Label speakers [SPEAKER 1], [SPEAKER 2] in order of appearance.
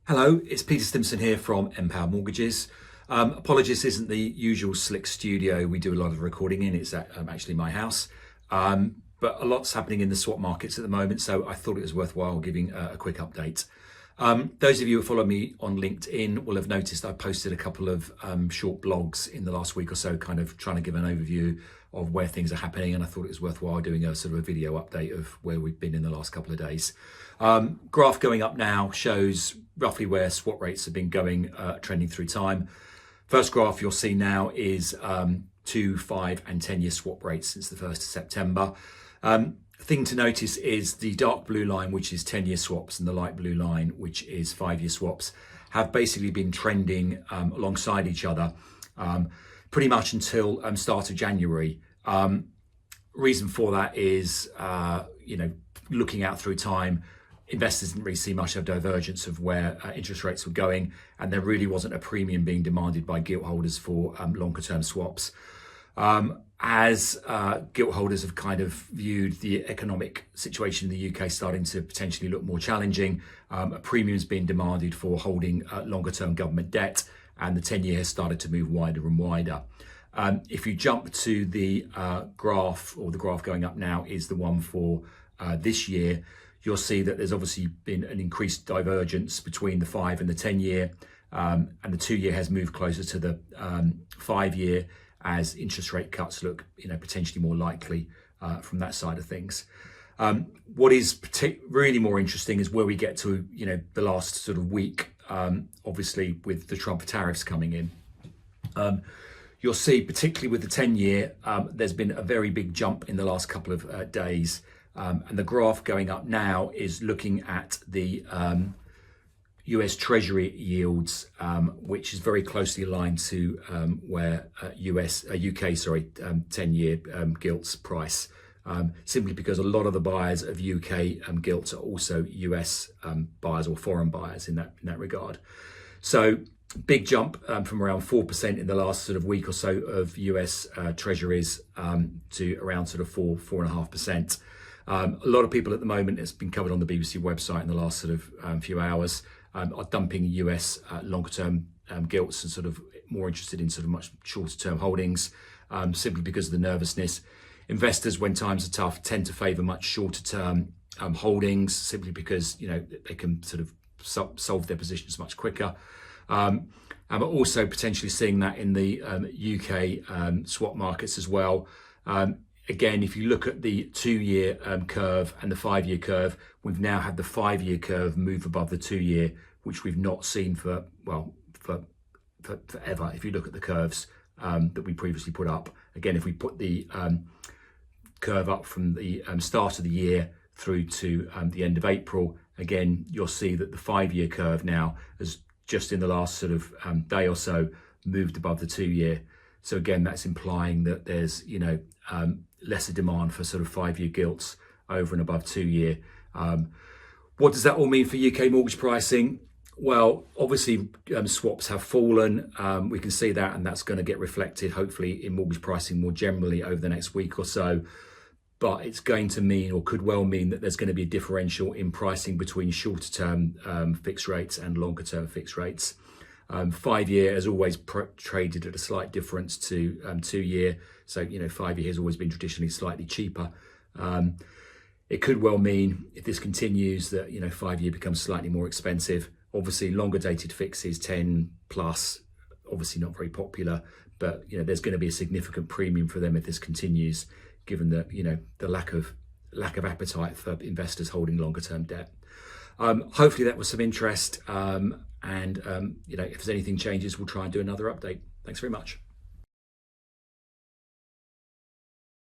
[SPEAKER 1] Hello, it's Peter Stimson here from Empower Mortgages. Apologies, this isn't the usual slick studio we do a lot of recording in. It's actually my house. But a lot's happening in the swap markets at the moment, so I thought it was worthwhile giving a quick update. Those of you who follow me on LinkedIn will have noticed I posted a couple of short blogs in the last week or so, kind of trying to give an overview of where things are happening, and I thought it was worthwhile doing a sort of a video update of where we've been in the last couple of days. Graph going up now shows roughly where swap rates have been going, trending through time. First graph you'll see now is 2, 5 and 10-year swap rates since the 1st of September. Thing to notice is the dark blue line, which is 10-year swaps, and the light blue line, which is 5-year swaps, have basically been trending alongside each other pretty much until start of January. Reason for that is, looking out through time, investors didn't really see much of a divergence of where interest rates were going, and there really wasn't a premium being demanded by gilt holders for longer term swaps. As gilt holders have kind of viewed the economic situation in the UK starting to potentially look more challenging, a premium is being demanded for holding longer term government debt, and the 10-year has started to move wider and wider. If you jump to the graph, or the graph going up now is the one for this year, you'll see that there's obviously been an increased divergence between the 5 and the 10-year, and the 2-year has moved closer to the 5-year as interest rate cuts look, potentially more likely from that side of things. What is really more interesting is where we get to, the last sort of week, obviously with the Trump tariffs coming in. You'll see, particularly with the 10-year, there's been a very big jump in the last couple of days. And the graph going up now is looking at the US Treasury yields, which is very closely aligned to where UK 10-year gilts price, simply because a lot of the buyers of UK gilts are also US buyers or foreign buyers in that regard. So big jump from around 4% in the last sort of week or so of US Treasuries to around sort of 4.5%. A lot of people at the moment, it's been covered on the BBC website in the last sort of few hours, are dumping US longer term gilts and sort of more interested in sort of much shorter term holdings, simply because of the nervousness. Investors, when times are tough, tend to favour much shorter term holdings, simply because they can sort of solve their positions much quicker. And we're also potentially seeing that in the UK swap markets as well. Again, if you look at the 2-year curve and the 5-year curve, we've now had the 5-year curve move above the 2-year, which we've not seen for forever. If you look at the curves that we previously put up, again, if we put the curve up from the start of the year through to the end of April, again, you'll see that the 5-year curve now has just in the last sort of day or so moved above the 2-year. So again, that's implying that there's lesser demand for sort of 5-year gilts over and above 2-year. What does that all mean for UK mortgage pricing? Well, obviously swaps have fallen. We can see that, and that's going to get reflected hopefully in mortgage pricing more generally over the next week or so. But it's going to mean, or could well mean, that there's going to be a differential in pricing between shorter term fixed rates and longer term fixed rates. 5-year has always traded at a slight difference to 2-year. So, 5-year has always been traditionally slightly cheaper. It could well mean, if this continues, that, 5-year becomes slightly more expensive. Obviously, longer dated fixes, 10 plus, obviously not very popular, but, there's going to be a significant premium for them if this continues, given that, the lack of appetite for investors holding longer term debt. Hopefully that was some interest. And if there's anything changes, we'll try and do another update. Thanks very much.